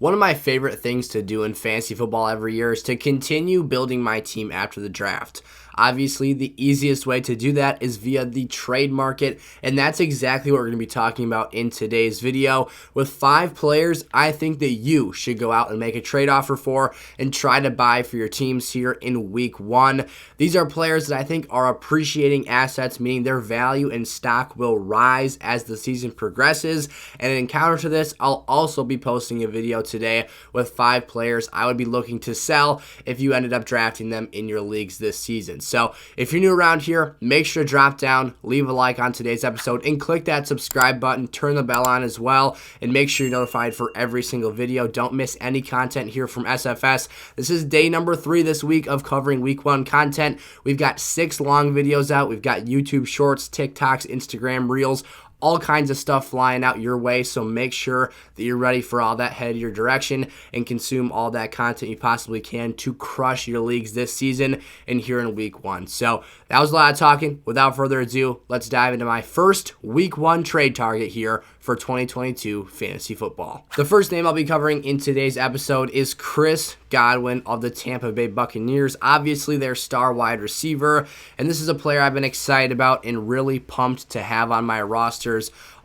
One of my favorite things to do in fantasy football every year is to continue building my team after the draft. Obviously, the easiest way to do that is via the trade market, and that's exactly what we're going to be talking about in today's video. With 5 players, I think that you should go out and make a trade offer for and try to buy for your teams here in week 1. These are players that I think are appreciating assets, meaning their value and stock will rise as the season progresses. And in counter to this, I'll also be posting a video today with 5 players I would be looking to sell if you ended up drafting them in your leagues this season. So if you're new around here, make sure to drop down, leave a like on today's episode, and click that subscribe button, turn the bell on as well, and make sure you're notified for every single video. Don't miss any content here from SFS. This is day number 3 this week of covering week 1 content. We've got 6 long videos out. We've got YouTube Shorts, TikToks, Instagram Reels, all kinds of stuff flying out your way, so make sure that you're ready for all that, head your direction, and consume all that content you possibly can to crush your leagues this season and here in week 1. So that was a lot of talking. Without further ado, let's dive into my first week 1 trade target here for 2022 fantasy football. The first name I'll be covering in today's episode is Chris Godwin of the Tampa Bay Buccaneers. Obviously, their star wide receiver, and this is a player I've been excited about and really pumped to have on my rosters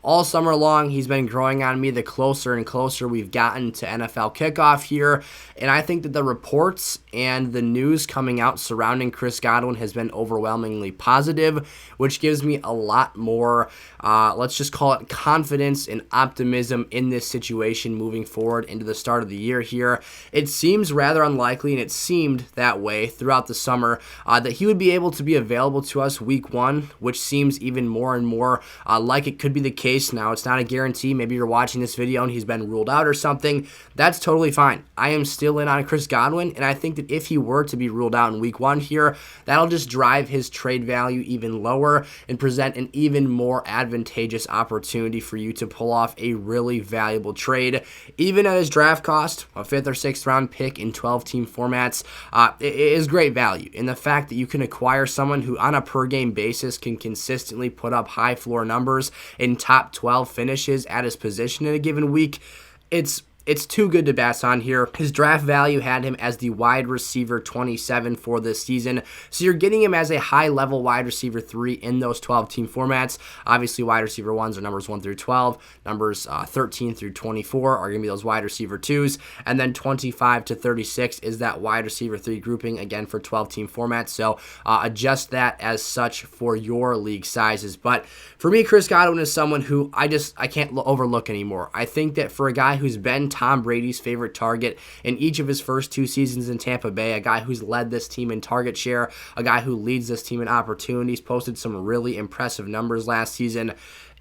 all summer long. He's been growing on me the closer and closer we've gotten to NFL kickoff here, and I think that the reports and the news coming out surrounding Chris Godwin has been overwhelmingly positive, which gives me a lot more, let's just call it confidence and optimism in this situation moving forward into the start of the year here. It seems rather unlikely, and it seemed that way throughout the summer, that he would be able to be available to us week 1, which seems even more and more like it could be the case now. It's not a guarantee. Maybe you're watching this video and he's been ruled out or something. That's totally fine. I am still in on Chris Godwin, and I think that if he were to be ruled out in week 1 here, that'll just drive his trade value even lower and present an even more advantageous opportunity for you to pull off a really valuable trade. Even at his draft cost, a 5th or 6th round pick in 12-team formats, it is great value. And the fact that you can acquire someone who on a per game basis can consistently put up high floor numbers in top 12 finishes at his position in a given week, it's too good to pass on here. His draft value had him as the wide receiver 27 for this season. So you're getting him as a high-level wide receiver 3 in those 12-team formats. Obviously, wide receiver 1s are numbers 1 through 12. Numbers 13 through 24 are going to be those wide receiver 2s. And then 25 to 36 is that wide receiver 3 grouping, again, for 12-team formats. So adjust that as such for your league sizes. But for me, Chris Godwin is someone who I can't overlook anymore. I think that for a guy who's been Tom Brady's favorite target in each of his first 2 seasons in Tampa Bay, a guy who's led this team in target share, a guy who leads this team in opportunities, posted some really impressive numbers last season.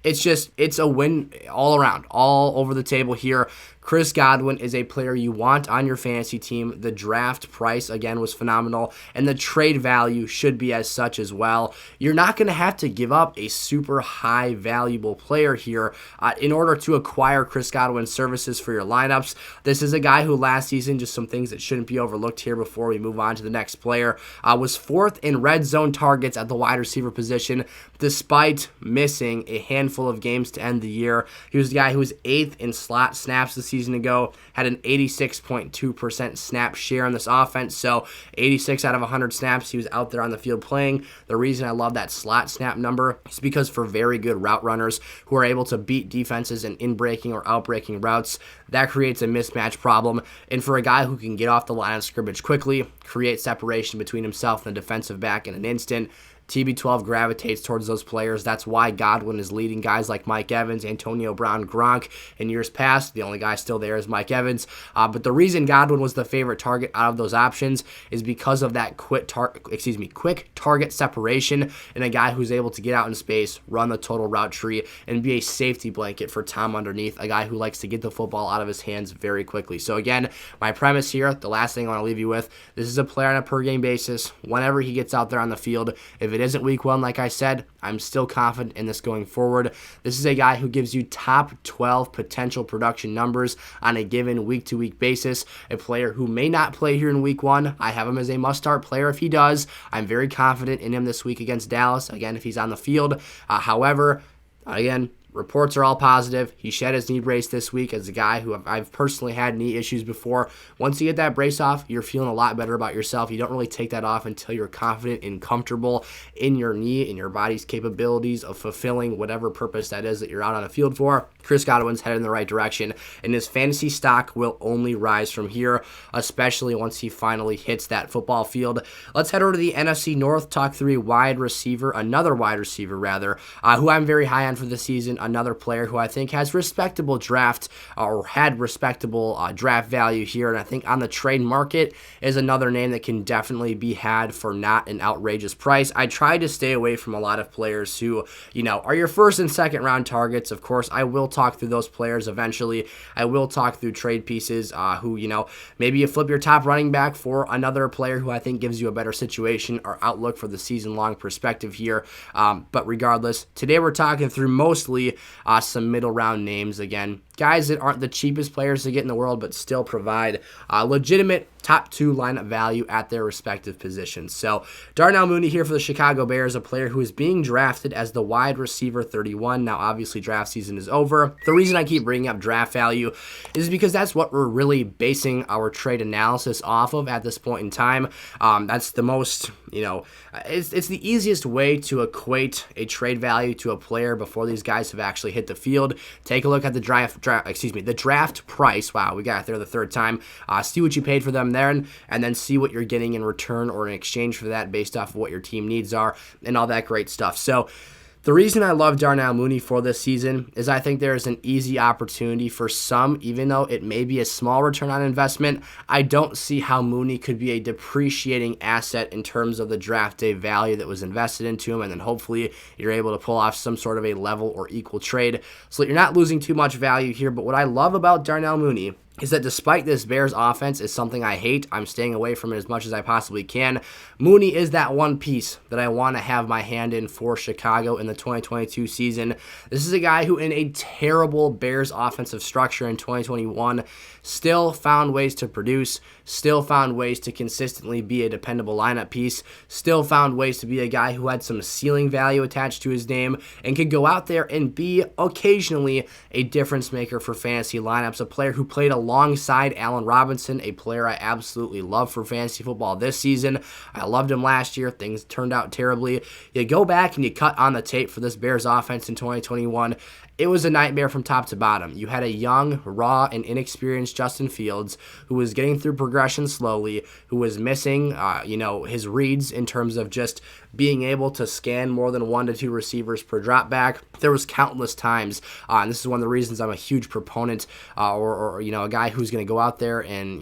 It's a win all around, all over the table here. Chris Godwin is a player you want on your fantasy team. The draft price, again, was phenomenal, and the trade value should be as such as well. You're not going to have to give up a super high valuable player here in order to acquire Chris Godwin's services for your lineups. This is a guy who last season, just some things that shouldn't be overlooked here before we move on to the next player, was 4th in red zone targets at the wide receiver position, despite missing a handful of games to end the year. He was the guy who was 8th in slot snaps this season ago, had an 86.2% snap share in this offense, so 86 out of 100 snaps he was out there on the field playing. The reason I love that slot snap number is because for very good route runners who are able to beat defenses in in-breaking or out-breaking routes, that creates a mismatch problem, and for a guy who can get off the line of scrimmage quickly, create separation between himself and the defensive back in an instant, TB12 gravitates towards those players. That's why Godwin is leading guys like Mike Evans, Antonio Brown, Gronk in years past. The only guy still there is Mike Evans. But the reason Godwin was the favorite target out of those options is because of that quick target separation and a guy who's able to get out in space, run the total route tree, and be a safety blanket for Tom underneath, a guy who likes to get the football out of his hands very quickly. So again, my premise here, the last thing I want to leave you with, this is a player on a per game basis. Whenever he gets out there on the field, if it isn't week 1, like I said, I'm still confident in this going forward. This is a guy who gives you top 12 potential production numbers on a given week-to-week basis. A player who may not play here in week 1. I have him as a must-start player if he does. I'm very confident in him this week against Dallas, again, if he's on the field. However, again, Reports are all positive. He shed his knee brace this week as a guy who I've personally had knee issues before. Once you get that brace off, you're feeling a lot better about yourself. You don't really take that off until you're confident and comfortable in your knee, in your body's capabilities of fulfilling whatever purpose that is that you're out on a field for. Chris Godwin's headed in the right direction, and his fantasy stock will only rise from here, especially once he finally hits that football field. Let's head over to the NFC North, talk through another wide receiver, who I'm very high on for the season. Another player who I think has respectable draft draft value here, and I think on the trade market is another name that can definitely be had for not an outrageous price. I try to stay away from a lot of players who, are your first and second round targets. Of course, I will talk through those players eventually. I will talk through trade pieces who, maybe you flip your top running back for another player who I think gives you a better situation or outlook for the season-long perspective here. But regardless, today we're talking through mostly some middle-round names again. Guys that aren't the cheapest players to get in the world, but still provide legitimate top 2 lineup value at their respective positions. So Darnell Mooney here for the Chicago Bears, a player who is being drafted as the wide receiver 31. Now, obviously, draft season is over. The reason I keep bringing up draft value is because that's what we're really basing our trade analysis off of at this point in time. That's the most, it's the easiest way to equate a trade value to a player before these guys have actually hit the field. Take a look at the draft price. Wow, we got it there the third time. See what you paid for them there, and then see what you're getting in return or in exchange for that based off of what your team needs are and all that great stuff. So the reason I love Darnell Mooney for this season is I think there is an easy opportunity for some, even though it may be a small return on investment. I don't see how Mooney could be a depreciating asset in terms of the draft day value that was invested into him, and then hopefully you're able to pull off some sort of a level or equal trade so that you're not losing too much value here. But what I love about Darnell Mooney is that despite this Bears offense is something I hate, I'm staying away from it as much as I possibly can. Mooney is that one piece that I want to have my hand in for Chicago in the 2022 season. This is a guy who in a terrible Bears offensive structure in 2021 still found ways to produce, still found ways to consistently be a dependable lineup piece, still found ways to be a guy who had some ceiling value attached to his name and could go out there and be occasionally a difference maker for fantasy lineups, a player who played alongside Allen Robinson, a player I absolutely love for fantasy football this season. I loved him last year. Things turned out terribly. You go back and you cut on the tape for this Bears offense in 2021. It was a nightmare from top to bottom. You had a young, raw, and inexperienced Justin Fields who was getting through progression slowly, who was missing, his reads in terms of just being able to scan more than 1 to 2 receivers per drop back. There was countless times, and this is one of the reasons I'm a huge proponent, or a guy who's going to go out there and,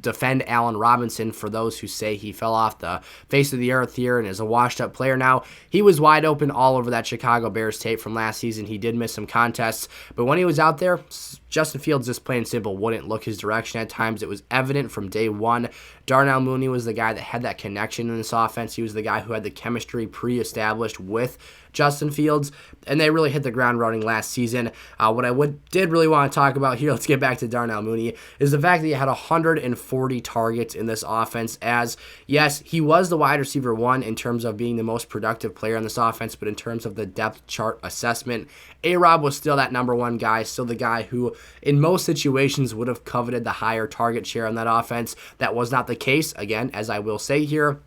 defend Allen Robinson for those who say he fell off the face of the earth here and is a washed-up player now. He was wide open all over that Chicago Bears tape from last season. He did miss some contests, but when he was out there, Justin Fields, just plain simple, wouldn't look his direction at times. It was evident from day one. Darnell Mooney was the guy that had that connection in this offense. He was the guy who had the chemistry pre-established with Justin Fields, and they really hit the ground running last season. What I did really want to talk about here, let's get back to Darnell Mooney, is the fact that he had 140 targets in this offense as, yes, he was the wide receiver 1 in terms of being the most productive player in this offense, but in terms of the depth chart assessment, A-Rob was still that number 1 guy, still the guy who in most situations would have coveted the higher target share on that offense. That was not the case, again, as I will say here.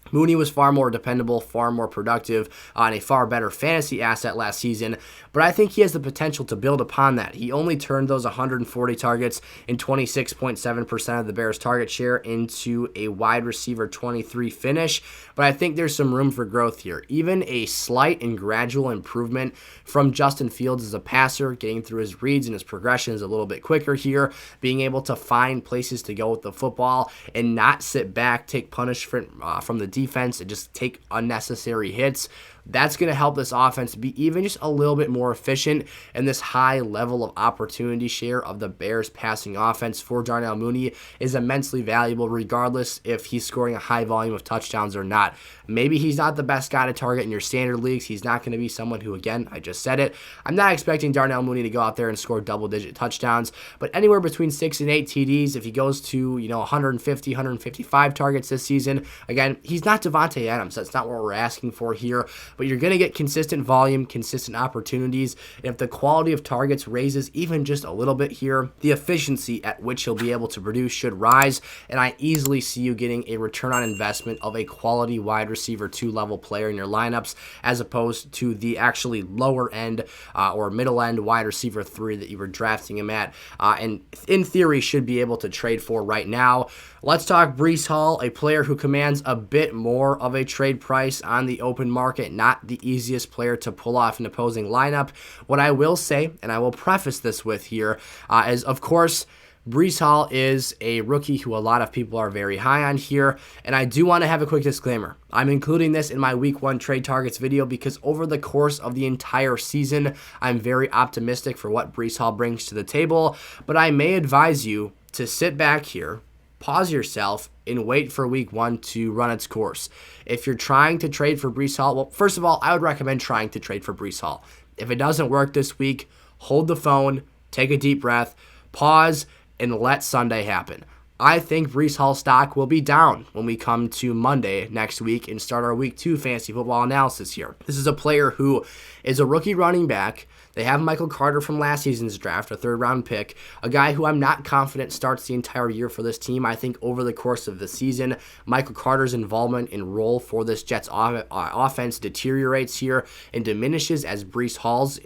Mooney was far more dependable, far more productive, and a far better fantasy asset last season, but I think he has the potential to build upon that. He only turned those 140 targets and 26.7% of the Bears' target share into a wide receiver 23 finish, but I think there's some room for growth here. Even a slight and gradual improvement from Justin Fields as a passer, getting through his reads and his progressions a little bit quicker here, being able to find places to go with the football and not sit back, take punishment from the defense and just take unnecessary hits. That's going to help this offense be even just a little bit more efficient, and this high level of opportunity share of the Bears passing offense for Darnell Mooney is immensely valuable regardless if he's scoring a high volume of touchdowns or not. Maybe he's not the best guy to target in your standard leagues. He's not going to be someone who, again, I just said it, I'm not expecting Darnell Mooney to go out there and score double-digit touchdowns, but anywhere between 6 and 8 TDs, if he goes to 150, 155 targets this season, again, he's not Devontae Adams. That's not what we're asking for here. but you're going to get consistent volume, consistent opportunities, and if the quality of targets raises even just a little bit here, the efficiency at which he'll be able to produce should rise, and I easily see you getting a return on investment of a quality wide receiver 2 level player in your lineups, as opposed to the actually lower end or middle end wide receiver 3 that you were drafting him at, and in theory should be able to trade for right now. Let's talk Breece Hall, a player who commands a bit more of a trade price on the open market, not the easiest player to pull off an opposing lineup. What I will say, and I will preface this with here, is of course, Breece Hall is a rookie who a lot of people are very high on here, and I do want to have a quick disclaimer. I'm including this in my Week 1 trade targets video because over the course of the entire season, I'm very optimistic for what Breece Hall brings to the table, but I may advise you to sit back here, pause yourself, and wait for Week 1 to run its course. If you're trying to trade for Breece Hall, well, first of all, I would recommend trying to trade for Breece Hall. If it doesn't work this week, hold the phone, take a deep breath, pause, and let Sunday happen. I think Breece Hall stock will be down when we come to Monday next week and start our Week 2 fantasy football analysis here. This is a player who is a rookie running back. They have Michael Carter from last season's draft, a third-round pick, a guy who I'm not confident starts the entire year for this team. I think over the course of the season, Michael Carter's involvement and role for this Jets offense deteriorates here and diminishes as Breece Hall's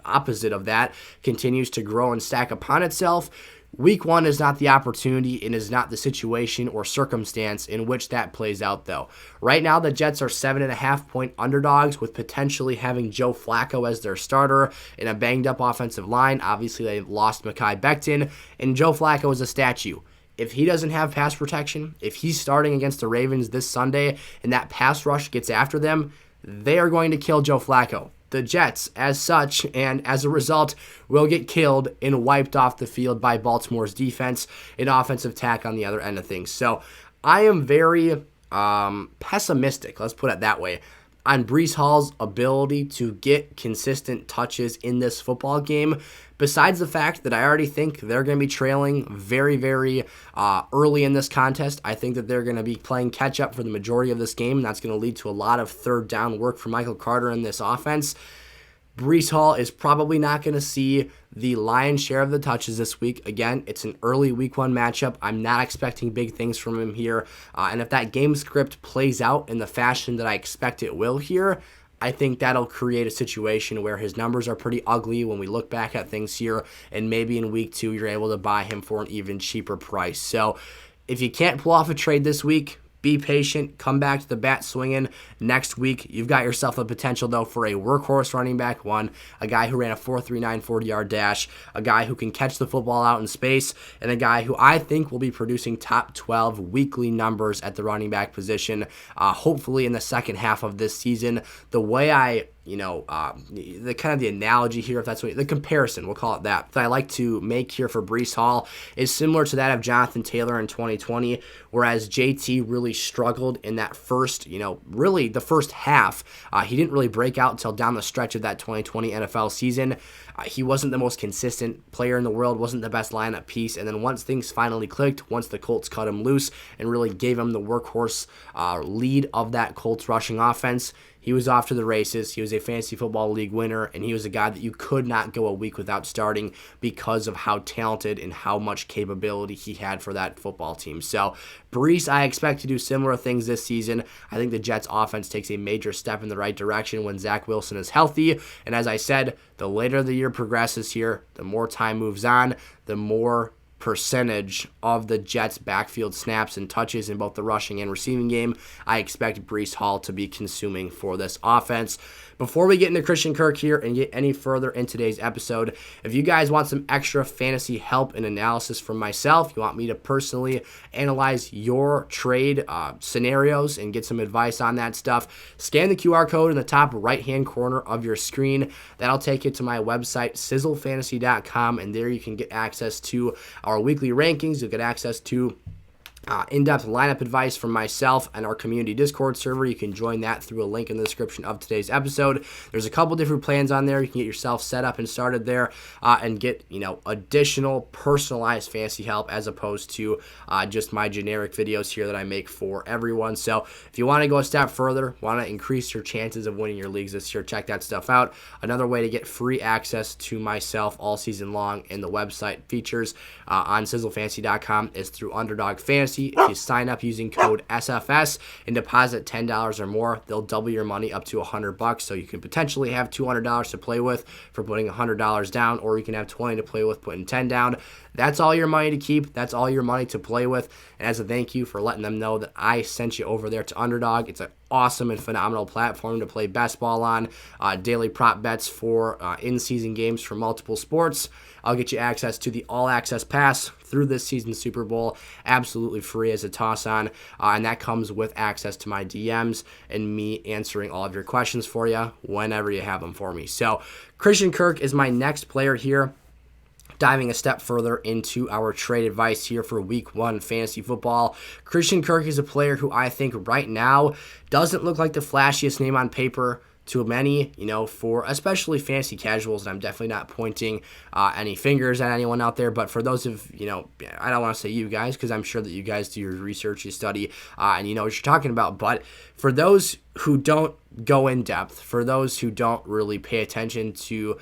opposite of that continues to grow and stack upon itself. Week 1 is not the opportunity and is not the situation or circumstance in which that plays out, though. Right now, the Jets are 7.5-point underdogs with potentially having Joe Flacco as their starter in a banged-up offensive line. Obviously, they lost Mekhi Becton, and Joe Flacco is a statue. If he doesn't have pass protection, if he's starting against the Ravens this Sunday and that pass rush gets after them, they are going to kill Joe Flacco. The Jets, as such, and as a result, will get killed and wiped off the field by Baltimore's defense and offensive attack on the other end of things. So I am very pessimistic, let's put it that way, on Breece Hall's ability to get consistent touches in this football game, besides the fact that I already think they're going to be trailing very, very early in this contest. I think that they're going to be playing catch-up for the majority of this game, and that's going to lead to a lot of third down work for Michael Carter in this offense. Breece Hall is probably not going to see the lion's share of the touches this week. Again, it's an early Week 1 matchup. I'm not expecting big things from him here. And if that game script plays out in the fashion that I expect it will here, I think that'll create a situation where his numbers are pretty ugly when we look back at things here, and maybe in Week 2 you're able to buy him for an even cheaper price. So if you can't pull off a trade this week, be patient, come back to the bat swinging next week. You've got yourself a potential, though, for a workhorse running back one, a guy who ran a 4.39 40-yard dash, a guy who can catch the football out in space, and a guy who I think will be producing top 12 weekly numbers at the running back position, hopefully in the second half of this season. The way the analogy here, if that's what the comparison, we'll call it that I like to make here for Breece Hall is similar to that of Jonathan Taylor in 2020, whereas JT really struggled in that first, really the first half. He didn't really break out until down the stretch of that 2020 NFL season. He wasn't the most consistent player in the world, wasn't the best lineup piece, and then once things finally clicked, once the Colts cut him loose and really gave him the workhorse lead of that Colts rushing offense, he was off to the races. He was a fantasy football league winner, and he was a guy that you could not go a week without starting because of how talented and how much capability he had for that football team. So Breece, I expect to do similar things this season. I think the Jets offense takes a major step in the right direction when Zach Wilson is healthy. And as I said, the later the year progresses here, the more time moves on, the more percentage of the Jets' backfield snaps and touches in both the rushing and receiving game I expect Breece Hall to be consuming for this offense. Before we get into Christian Kirk here and get any further in today's episode, if you guys want some extra fantasy help and analysis from myself, you want me to personally analyze your trade scenarios and get some advice on that stuff, scan the QR code in the top right-hand corner of your screen. That'll take you to my website, sizzlefantasy.com, and there you can get access to our weekly rankings. You'll get access to in-depth lineup advice from myself and our community Discord server. You can join that through a link in the description of today's episode. There's a couple different plans on there. You can get yourself set up and started there and get additional personalized fantasy help as opposed to just my generic videos here that I make for everyone. So if you want to go a step further, want to increase your chances of winning your leagues this year, check that stuff out. Another way to get free access to myself all season long in the website features on sizzlefantasy.com is through Underdog Fantasy. If you sign up using code SFS and deposit $10 or more, they'll double your money up to $100. So you can potentially have $200 to play with for putting $100 down, or you can have $20 to play with putting $10 down. That's all your money to keep. That's all your money to play with. And as a thank you for letting them know that I sent you over there to Underdog, it's an awesome and phenomenal platform to play best ball on, daily prop bets for in-season games for multiple sports. I'll get you access to the All Access Pass through this season's Super Bowl, absolutely free as a toss-on, and that comes with access to my DMs and me answering all of your questions for you whenever you have them for me. So Christian Kirk is my next player here. Diving a step further into our trade advice here for Week 1 fantasy football, Christian Kirk is a player who I think right now doesn't look like the flashiest name on paper to many, for especially fantasy casuals, and I'm definitely not pointing any fingers at anyone out there, but for those of, I don't want to say you guys, because I'm sure that you guys do your research, you study, and you know what you're talking about, but for those who don't go in depth, for those who don't really pay attention to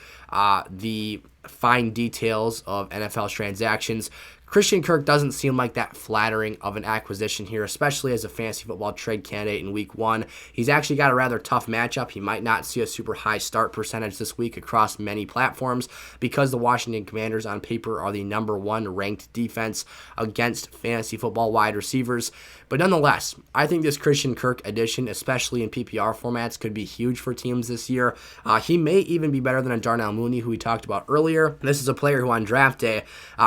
the fine details of NFL transactions, Christian Kirk doesn't seem like that flattering of an acquisition here, especially as a fantasy football trade candidate in Week 1. He's actually got a rather tough matchup. He might not see a super high start percentage this week across many platforms because the Washington Commanders on paper are the number 1 ranked defense against fantasy football wide receivers. But nonetheless, I think this Christian Kirk addition, especially in PPR formats, could be huge for teams this year. He may even be better than a Darnell Mooney, who we talked about earlier. This is a player who on draft day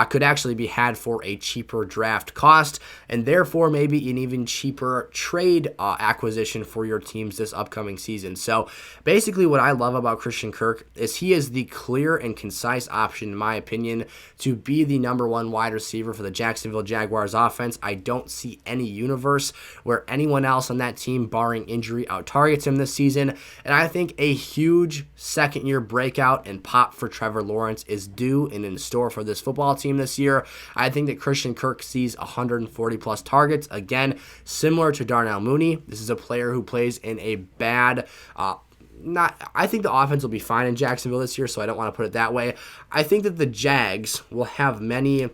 could actually be had for a cheaper draft cost, and therefore maybe an even cheaper trade acquisition for your teams this upcoming season. So basically what I love about Christian Kirk is he is the clear and concise option, in my opinion, to be the number 1 wide receiver for the Jacksonville Jaguars offense. I don't see any universe where anyone else on that team, barring injury, out-targets him this season, and I think a huge second-year breakout and pop for Trevor Lawrence is due and in store for this football team this year. I think that Christian Kirk sees 140-plus targets. Again, similar to Darnell Mooney, this is a player who plays in a bad I think the offense will be fine in Jacksonville this year, so I don't want to put it that way. I think that the Jags will have many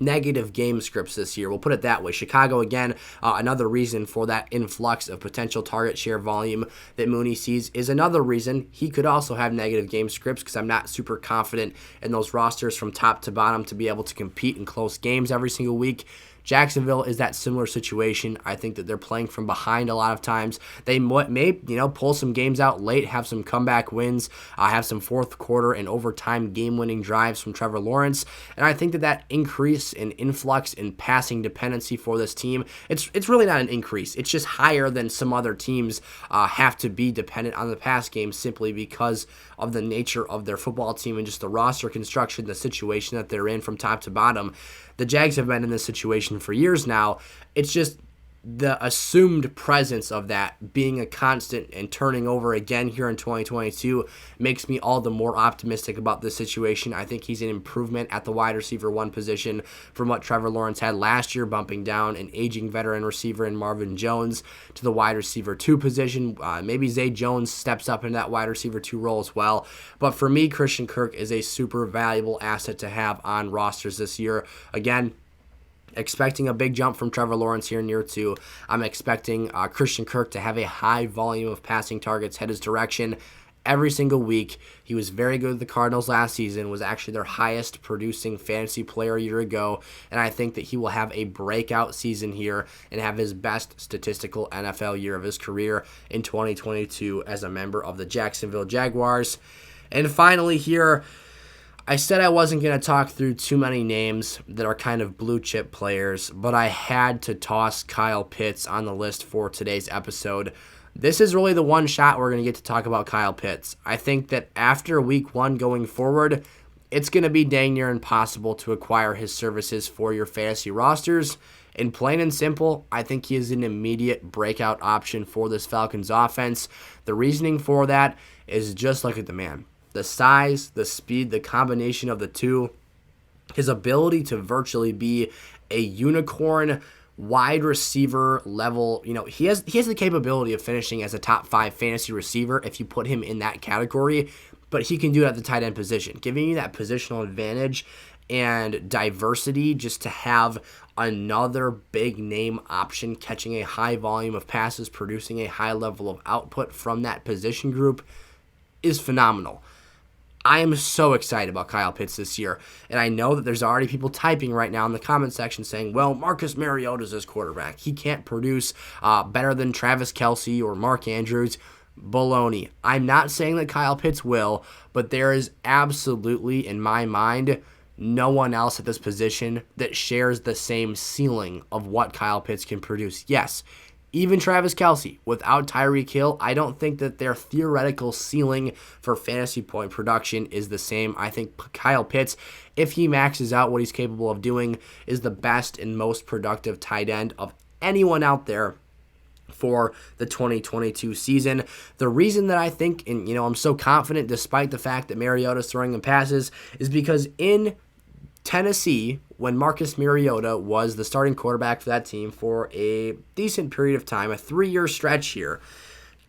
negative game scripts this year. We'll put it that way. Chicago, again, another reason for that influx of potential target share volume that Mooney sees is another reason he could also have negative game scripts, because I'm not super confident in those rosters from top to bottom to be able to compete in close games every single week. Jacksonville is that similar situation. I think that they're playing from behind a lot of times. They may pull some games out late, have some comeback wins, have some fourth quarter and overtime game-winning drives from Trevor Lawrence. And I think that increase in influx in passing dependency for this team, it's really not an increase. It's just higher than some other teams have to be dependent on the pass game simply because of the nature of their football team and just the roster construction, the situation that they're in from top to bottom. The Jags have been in this situation for years now. It's just the assumed presence of that being a constant and turning over again here in 2022 makes me all the more optimistic about this situation. I think he's an improvement at the wide receiver 1 position from what Trevor Lawrence had last year, bumping down an aging veteran receiver in Marvin Jones to the wide receiver 2 position. Maybe Zay Jones steps up into that wide receiver 2 role as well. But for me, Christian Kirk is a super valuable asset to have on rosters this year. Again, expecting a big jump from Trevor Lawrence here in year 2. I'm expecting Christian Kirk to have a high volume of passing targets head his direction every single week. He was very good with the Cardinals last season, was actually their highest producing fantasy player a year ago, and I think that he will have a breakout season here and have his best statistical NFL year of his career in 2022 as a member of the Jacksonville Jaguars. And finally here, I said I wasn't going to talk through too many names that are kind of blue chip players, but I had to toss Kyle Pitts on the list for today's episode. This is really the one shot we're going to get to talk about Kyle Pitts. I think that after Week 1 going forward, it's going to be dang near impossible to acquire his services for your fantasy rosters. And plain and simple, I think he is an immediate breakout option for this Falcons offense. The reasoning for that is just look at the man. The size, the speed, the combination of the two, his ability to virtually be a unicorn wide receiver level. He has the capability of finishing as a top 5 fantasy receiver if you put him in that category, but he can do it at the tight end position, giving you that positional advantage and diversity just to have another big name option catching a high volume of passes, producing a high level of output from that position group is phenomenal. I am so excited about Kyle Pitts this year, and I know that there's already people typing right now in the comment section saying, well, Marcus Mariota's his quarterback. He can't produce better than Travis Kelce or Mark Andrews. Baloney. I'm not saying that Kyle Pitts will, but there is absolutely, in my mind, no one else at this position that shares the same ceiling of what Kyle Pitts can produce. Yes, even Travis Kelce, without Tyreek Hill, I don't think that their theoretical ceiling for fantasy point production is the same. I think Kyle Pitts, if he maxes out what he's capable of doing, is the best and most productive tight end of anyone out there for the 2022 season. The reason that I think, and I'm so confident despite the fact that Mariota's throwing them passes, is because in Tennessee, when Marcus Mariota was the starting quarterback for that team for a decent period of time, a 3-year stretch here,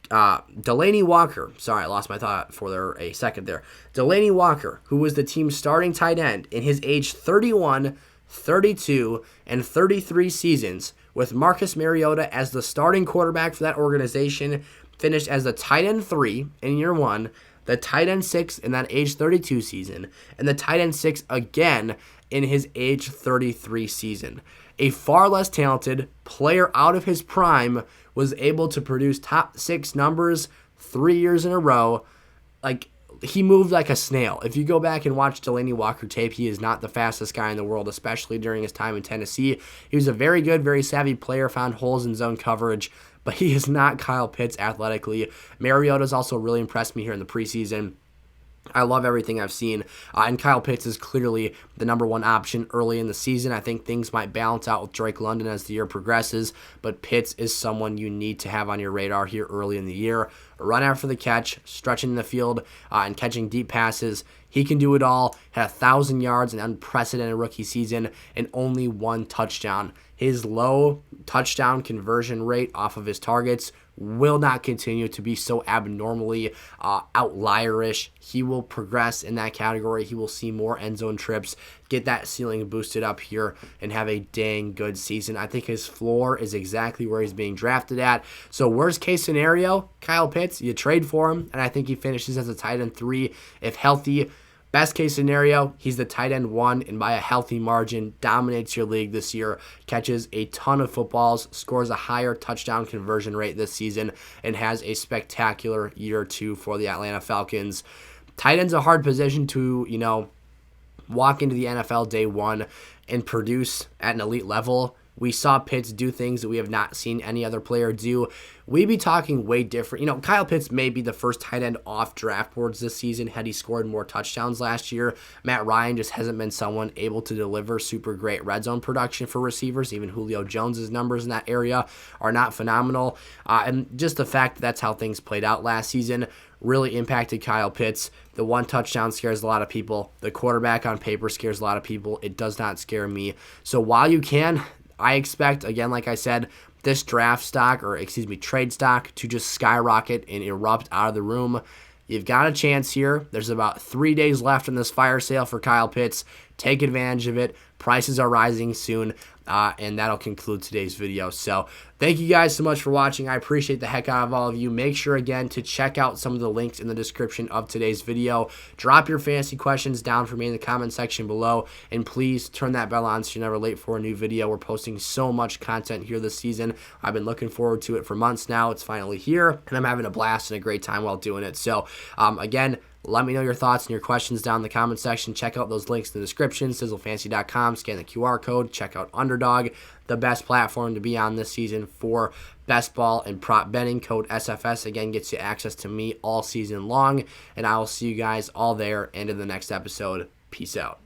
Delanie Walker, sorry, I lost my thought for there a second there. Delanie Walker, who was the team's starting tight end in his age 31, 32, and 33 seasons, with Marcus Mariota as the starting quarterback for that organization, finished as the tight end 3 in year 1, the tight end 6 in that age 32 season, and the tight end 6 again in his age 33 season. A far less talented player out of his prime was able to produce top 6 numbers 3 years in a row. Like, he moved like a snail. If you go back and watch Delanie Walker tape, he is not the fastest guy in the world, especially during his time in Tennessee. He was a very good, very savvy player, found holes in zone coverage, but he is not Kyle Pitts athletically. Mariota's also really impressed me here in the preseason. I love everything I've seen, and Kyle Pitts is clearly the number 1 option early in the season. I think things might balance out with Drake London as the year progresses, but Pitts is someone you need to have on your radar here early in the year. Run after the catch, stretching the field, and catching deep passes. He can do it all. Had 1,000 yards in an unprecedented rookie season and only 1 touchdown. His low touchdown conversion rate off of his targets will not continue to be so abnormally outlierish. He will progress in that category. He will see more end zone trips, get that ceiling boosted up here, and have a dang good season. I think his floor is exactly where he's being drafted at. So worst case scenario, Kyle Pitts, you trade for him, and I think he finishes as a tight end 3 if healthy. Best case scenario, he's the tight end 1 and by a healthy margin dominates your league this year, catches a ton of footballs, scores a higher touchdown conversion rate this season, and has a spectacular year 2 for the Atlanta Falcons. Tight end's a hard position to, walk into the NFL day 1 and produce at an elite level. We saw Pitts do things that we have not seen any other player do. We'd be talking way different. Kyle Pitts may be the first tight end off draft boards this season had he scored more touchdowns last year. Matt Ryan just hasn't been someone able to deliver super great red zone production for receivers. Even Julio Jones's numbers in that area are not phenomenal. And just the fact that that's how things played out last season really impacted Kyle Pitts. The 1 touchdown scares a lot of people. The quarterback on paper scares a lot of people. It does not scare me. So while you can, I expect, again, like I said, this trade stock to just skyrocket and erupt out of the room. You've got a chance here. There's about 3 days left in this fire sale for Kyle Pitts. Take advantage of it. Prices are rising soon, and that'll conclude today's video. So thank you guys so much for watching. I appreciate the heck out of all of you. Make sure, again, to check out some of the links in the description of today's video. Drop your fantasy questions down for me in the comment section below, and please turn that bell on so you're never late for a new video. We're posting so much content here this season. I've been looking forward to it for months now. It's finally here, and I'm having a blast and a great time while doing it. So, again, let me know your thoughts and your questions down in the comment section. Check out those links in the description, sizzlefantasy.com. Scan the QR code. Check out Underdog, the best platform to be on this season for best ball and prop betting. Code SFS, again, gets you access to me all season long. And I will see you guys all there and in the next episode. Peace out.